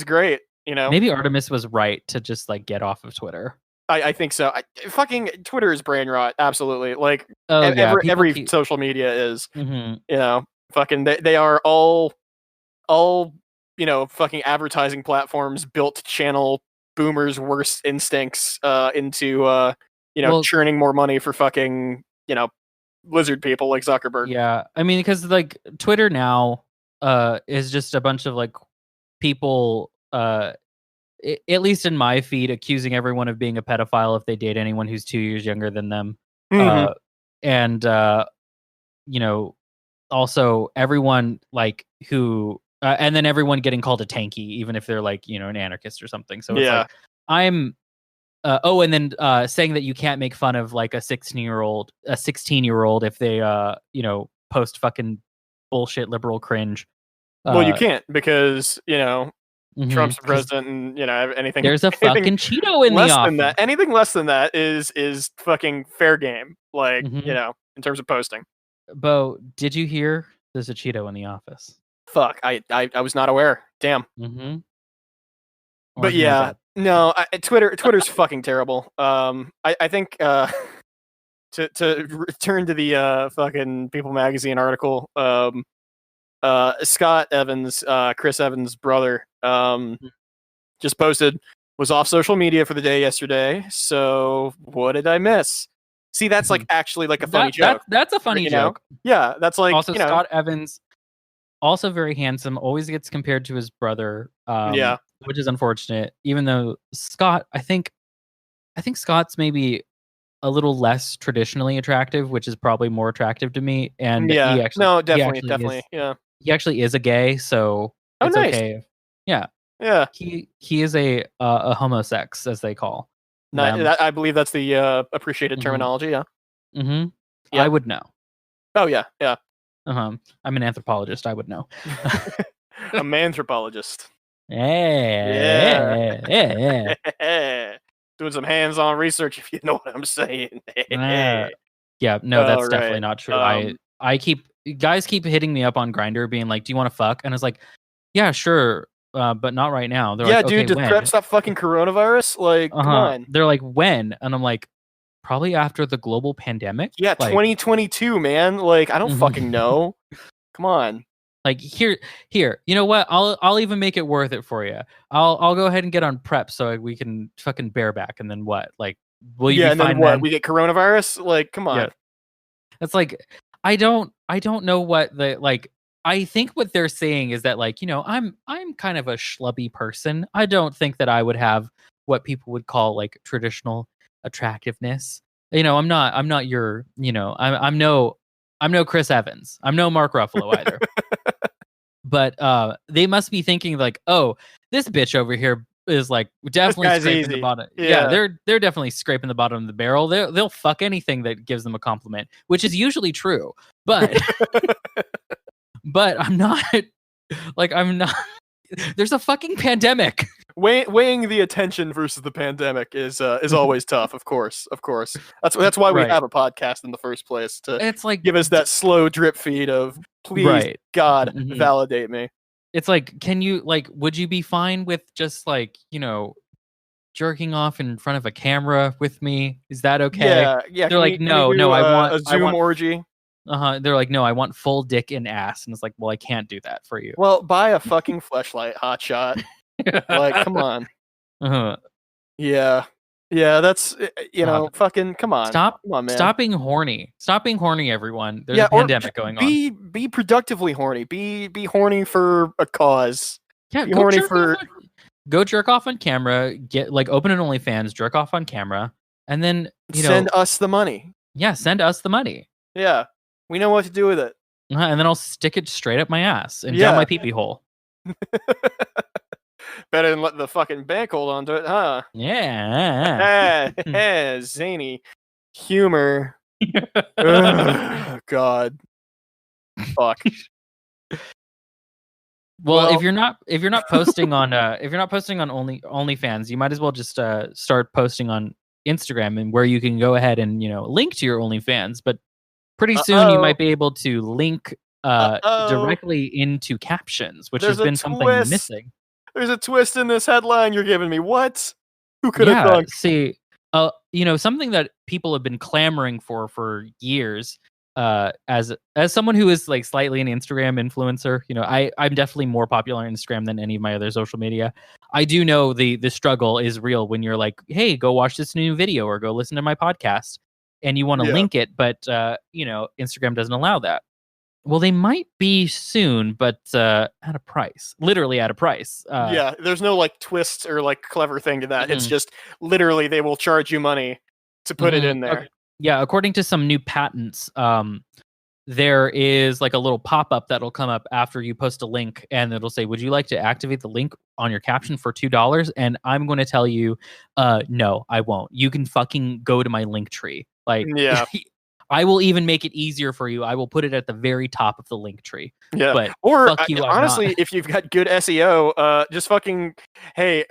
great. Maybe Artemis was right to just get off of Twitter. I think so. Fucking Twitter is brain rot. Absolutely. Like every social media is. Mm-hmm. You know, fucking they are all fucking advertising platforms built to channel boomers' worst instincts into churning more money for fucking lizard people like Zuckerberg. Yeah, I mean, because like Twitter now is just a bunch of like people at least in my feed accusing everyone of being a pedophile if they date anyone who's 2 years younger than them. Mm-hmm. And also everyone like who and then everyone getting called a tanky even if they're like an anarchist or something. So it's like I'm and then saying that you can't make fun of like a 16-year-old if they post fucking bullshit liberal cringe. Well, you can't because Mm-hmm. Trump's the president, and anything. There's a fucking Cheeto in the office. Than that, anything less than that is fucking fair game. Like Mm-hmm. In terms of posting. Bo, did you hear there's a Cheeto in the office? Fuck, I was not aware. Damn. Mm-hmm. But yeah, no, Twitter's fucking terrible. I think to return to the fucking People Magazine article. Scott Evans, Chris Evans' brother, just posted, was off social media for the day yesterday. So what did I miss? See, that's like actually like a funny joke. That's a funny joke. Yeah, that's like also Scott Evans, also very handsome, always gets compared to his brother. Which is unfortunate. Even though Scott, I think Scott's maybe a little less traditionally attractive, which is probably more attractive to me. And definitely. He actually is a gay, so it's nice. okay. Yeah. He is a homosex, as they call. I believe that's the appreciated terminology. Yeah. Mm-hmm. Yeah. I would know. Oh yeah. I'm an anthropologist. I would know. A manthropologist. Yeah. Doing some hands-on research, if you know what I'm saying. Yeah. No, that's definitely not true. Guys keep hitting me up on Grindr being like, do you want to fuck? And it's like, yeah, sure, but not right now. They're like, dude, okay, does PrEP stop fucking coronavirus? Like, come on. They're like, when? And I'm like, probably after the global pandemic. Yeah, like, 2022, man. Like, I don't fucking know. Come on. Like here. You know what? I'll even make it worth it for you. I'll go ahead and get on PrEP so we can fucking bareback. And then what? Like, will you be fine then what? Then? We get coronavirus? Like, come on. Yeah. It's like I don't know what the like. I think what they're saying is that like I'm kind of a schlubby person. I don't think that I would have what people would call like traditional attractiveness. I'm not your. I'm no Chris Evans. I'm no Mark Ruffalo either. But they must be thinking like, oh, this bitch over here is like definitely scraping the bottom. Yeah, they're definitely scraping the bottom of the barrel. They'll fuck anything that gives them a compliment, which is usually true. But but I'm not. There's a fucking pandemic. Weighing the attention versus the pandemic is always tough. Of course. That's why we have a podcast in the first place, to give us that slow drip feed of please God validate me. It's like, can you would you be fine with just jerking off in front of a camera with me? Is that okay? Yeah. They're like, no, I want a Zoom orgy. They're like, no, I want full dick and ass, and it's like, well, I can't do that for you. Well, buy a fucking fleshlight, hotshot. Like, come on. Yeah, that's fucking come on. Come on, man. Stop being horny, everyone. There's a pandemic going on. Be productively horny. Be horny for a cause. Yeah, go jerk off on camera. Get open an OnlyFans, jerk off on camera, and then send us the money. Yeah, send us the money. Yeah, we know what to do with it. And then I'll stick it straight up my ass and down my pee-pee hole. Better than let the fucking bank hold on to it, huh? Yeah. Zany humor. Ugh, God. Fuck. Well, if you're not posting on OnlyFans, you might as well just start posting on Instagram, and where you can go ahead and link to your OnlyFans. But pretty soon you might be able to link directly into captions, which has been something missing. There's a twist in this headline you're giving me. What? Who could have thought? See, something that people have been clamoring for years. As someone who is like slightly an Instagram influencer, I'm definitely more popular on Instagram than any of my other social media. I do know the struggle is real when you're like, hey, go watch this new video or go listen to my podcast, and you want to link it, but Instagram doesn't allow that. Well, they might be soon, but at a price. Literally at a price. There's no like twist or like clever thing to that. Mm-hmm. It's just literally they will charge you money to put it in there. Yeah, according to some new patents, there is like a little pop-up that'll come up after you post a link, and it'll say, would you like to activate the link on your caption for $2? And I'm going to tell you, no, I won't. You can fucking go to my link tree. Like, I will even make it easier for you. I will put it at the very top of the link tree. Yeah. But or fuck you, honestly, if you've got good SEO, just fucking, hey,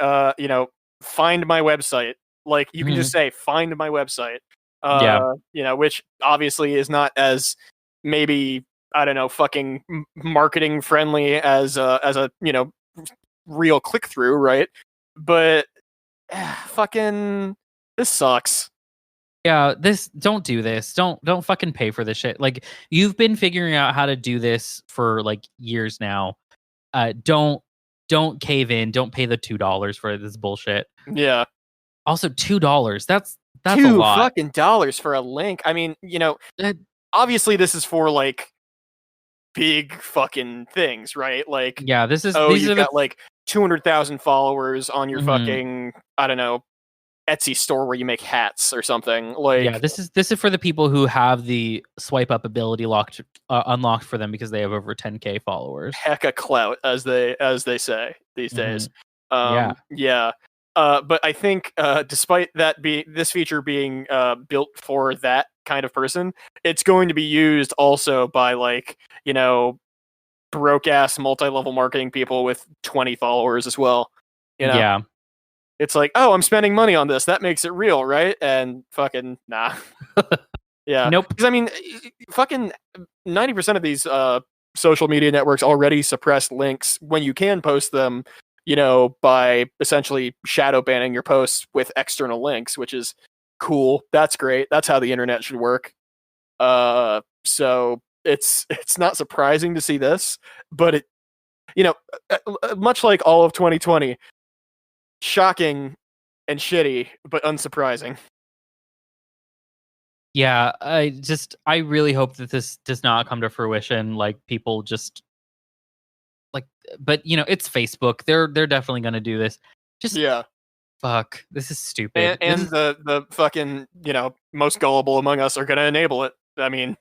find my website. Like you can just say, find my website. Which obviously is not as maybe, I don't know, fucking marketing friendly as a real click through, right? But fucking this sucks. Yeah, don't do this. Don't fucking pay for this shit. Like, you've been figuring out how to do this for like years now. Don't cave in. Don't pay the $2 for this bullshit. Yeah. Also, $2. That's $2 a lot. fucking dollars for a link. I mean, obviously this is for like big fucking things, right? Like, yeah, this is. You've got like 200,000 followers on your fucking, I don't know, Etsy store where you make hats or something. Like, yeah, this is for the people who have the swipe up ability unlocked for them because they have over 10K followers. Hecka clout, as they say these days. But I think despite that this feature being built for that kind of person, it's going to be used also by like, broke ass multi-level marketing people with 20 followers as well. Yeah. It's like, oh, I'm spending money on this. That makes it real, right? And fucking nah. Yeah. Nope. Because I mean, fucking 90% of these social media networks already suppress links when you can post them, by essentially shadow banning your posts with external links, which is cool. That's great. That's how the internet should work. So it's not surprising to see this, but it, much like all of 2020. Shocking and shitty, but unsurprising. Yeah, I really hope that this does not come to fruition. Like, people just like, but it's Facebook. They're definitely going to do this. Just fuck. This is stupid. And the fucking most gullible among us are going to enable it. I mean,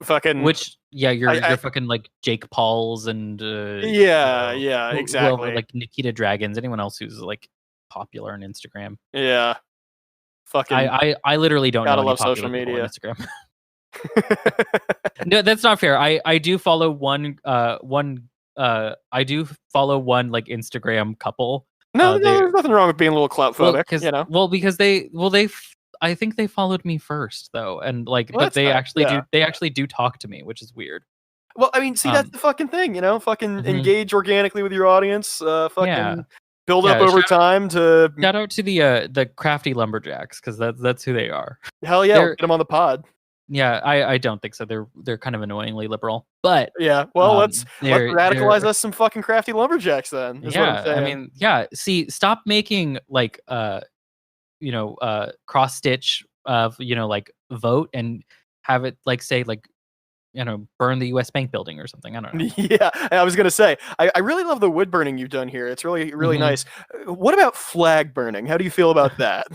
fucking you're fucking like Jake Pauls and exactly, like Nikita Dragons, anyone else who's like popular on Instagram. Yeah, fucking. I literally don't know. Love social media on Instagram. No, that's not fair. I do follow one like Instagram couple. No, there's nothing wrong with being a little clout phobic. Because I think they followed me first though, and like, but they actually do talk to me, which is weird. Well, I mean, see, that's the fucking thing, fucking engage organically with your audience, build up over time to. Shout out to the crafty lumberjacks, because that's who they are. Hell yeah, get them on the pod. Yeah, I don't think so. They're kind of annoyingly liberal, but yeah. Well, let's radicalize us some fucking crafty lumberjacks then. I mean, See, stop making like cross stitch of like vote and have it like say like burn the U.S. Bank building or something. I don't know. Yeah, I was gonna say I really love the wood burning you've done here. It's really really nice. What about flag burning? How do you feel about that?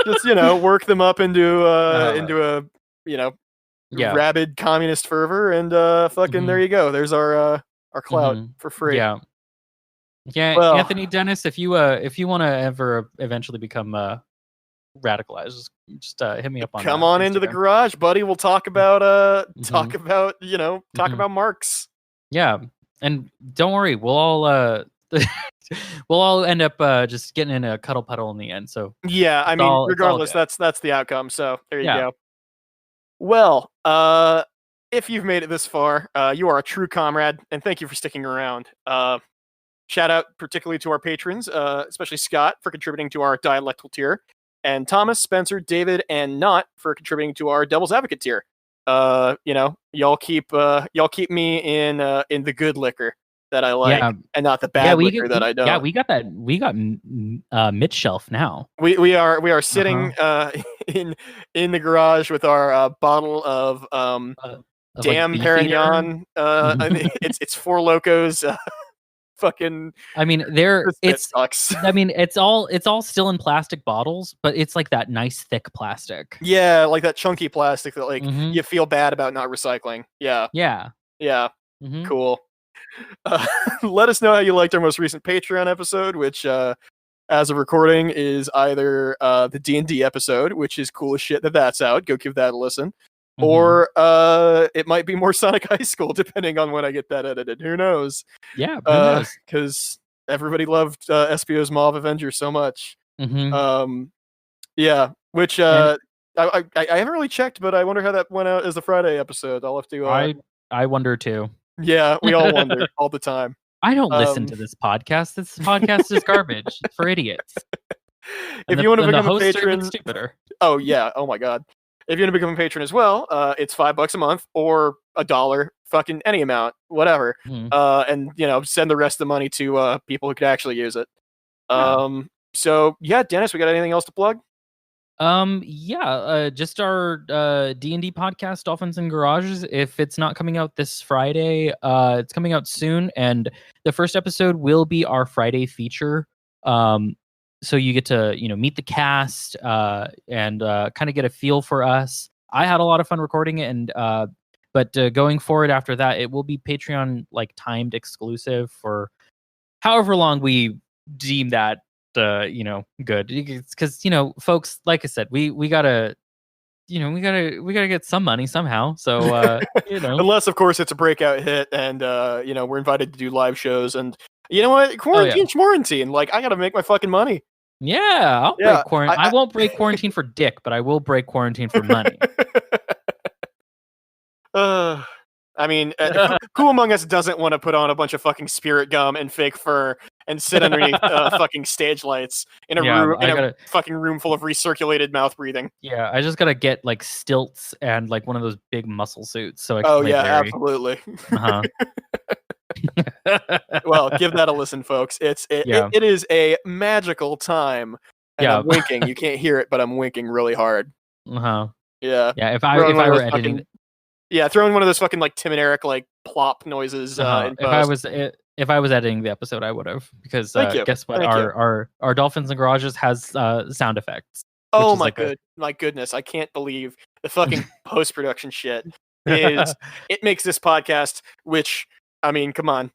Just work them up into a rabid communist fervor, and fucking there you go. There's our clout for free. Yeah. Well, Anthony Dennis, if you want to ever eventually become radicalized, just hit me up on. Come on into the garage, buddy. We'll talk about talk about Marx. Yeah, and don't worry, we'll all we'll all end up just getting in a cuddle puddle in the end. So yeah, I mean, regardless, that's the outcome. So there you go. Well, if you've made it this far, you are a true comrade, and thank you for sticking around. Shout out particularly to our patrons, especially Scott for contributing to our dialectal tier, and Thomas, Spencer, David, and Not for contributing to our Devil's Advocate tier. Y'all keep me in the good liquor that I like, and not the bad liquor that I don't. Yeah, we got that. We got mid shelf now. We are sitting in the garage with our bottle of Damn like Perignon. It's Four Locos. Fucking. I mean, sucks. I mean, it's all still in plastic bottles, but it's like that nice thick plastic. Yeah, like that chunky plastic that you feel bad about not recycling. Yeah. Mm-hmm. Cool. Let us know how you liked our most recent Patreon episode, which as of recording is either the D&D episode, which is cool as shit that's out. Go give that a listen. Or it might be more Sonic High School, depending on when I get that edited. Who knows? Yeah, who knows? Because everybody loved SPO's Mauve Avenger so much. Mm-hmm. Which I haven't really checked, but I wonder how that went out as the Friday episode. I'll have to. I wonder too. Yeah, we all wonder all the time. I don't listen to this podcast. This podcast is garbage. It's for idiots. If you want to become a patron, patron, stupider. Oh yeah, oh my god. If you want to become a patron as well, it's $5 a month or $1, fucking any amount, whatever. And send the rest of the money to people who could actually use it. So yeah, Dennis, we got anything else to plug? Just our D&D podcast, Dolphins and Garages. If it's not coming out this Friday, it's coming out soon, and the first episode will be our Friday feature. So you get to meet the cast and kind of get a feel for us. I had a lot of fun recording it, and but going forward after that, it will be Patreon timed exclusive for however long we deem that good. Because folks, like I said, we gotta get some money somehow. So unless of course it's a breakout hit, and we're invited to do live shows, and you know what, quarantine's quarantine. I gotta make my fucking money. Yeah, I'll break quarantine. I won't break quarantine for dick, but I will break quarantine for money. I mean, Who Among Us doesn't want to put on a bunch of fucking spirit gum and fake fur and sit underneath fucking stage lights in a fucking room full of recirculated mouth breathing? Yeah, I just gotta get stilts and one of those big muscle suits. So I can play Barry. Absolutely. Well, give that a listen, folks. It is a magical time. And I'm winking. You can't hear it, but I'm winking really hard. Yeah. Yeah. If I were editing, throwing one of those fucking Tim and Eric plop noises. If I was editing the episode, I would have, because guess what? Our Dolphins and Garages has sound effects. Oh my goodness! I can't believe the fucking post production shit is. It makes this podcast, which I mean, come on.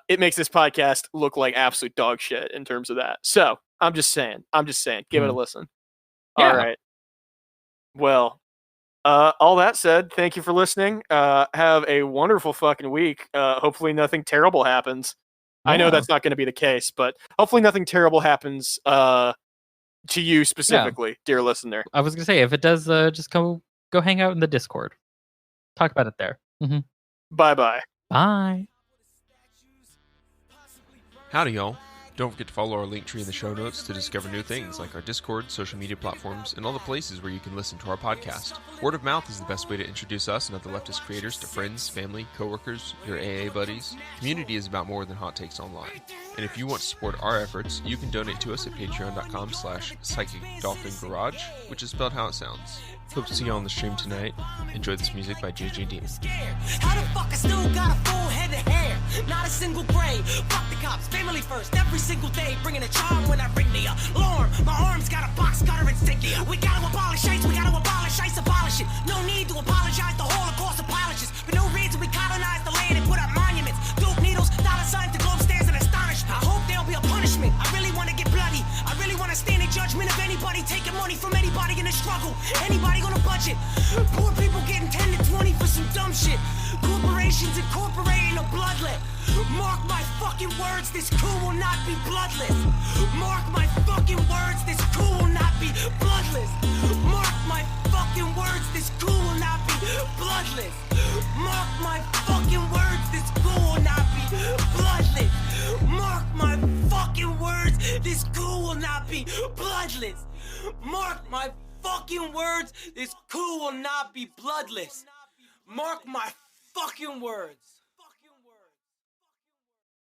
It makes this podcast look like absolute dog shit in terms of that. So I'm just saying, give it a listen. Yeah. All right. Well, all that said, thank you for listening. Have a wonderful fucking week. Hopefully nothing terrible happens. I know that's not going to be the case, but hopefully nothing terrible happens to you specifically, dear listener. I was going to say, if it does, just go hang out in the Discord. Talk about it there. Mm-hmm. Bye-bye. Bye. Howdy, y'all. Don't forget to follow our link tree in the show notes to discover new things like our Discord, social media platforms, and all the places where you can listen to our podcast. Word of mouth is the best way to introduce us and other leftist creators to friends, family, coworkers, your AA buddies. Community is about more than hot takes online. And if you want to support our efforts, you can donate to us at patreon.com/psychicdolphingarage, which is spelled how it sounds. Hope to see you on the stream tonight. Enjoy this music by JJD. How the fuck I still got a full head of hair? Not a single gray. Fuck the cops, family first, every single day. Bringing a charm when I ring the alarm. My arms got a box cutter insignia. We gotta abolish ICE, we gotta abolish ICE, abolish it. No need to apologize, the Holocaust apologists. For no reason we colonize the land and put up monuments. Dope needles, dollar signs, the globe stands in astonishment. I hope there'll be a punishment. I really wanna get bloody. I really wanna stand in judgment of anybody taking money from anybody in the struggle. Anybody on a budget. Poor people getting 10 to 20 for some dumb shit. Corporations incorporating a bloodlet. Mark my fucking words, this coup will not be bloodless. Mark my fucking words, this coup will not be bloodless. Mark my fucking words, this coup will not be bloodless. Mark my fucking words, this coup will not be bloodless. Mark This coup will not be bloodless. Mark my fucking words. This coup will not be bloodless. Mark my fucking words.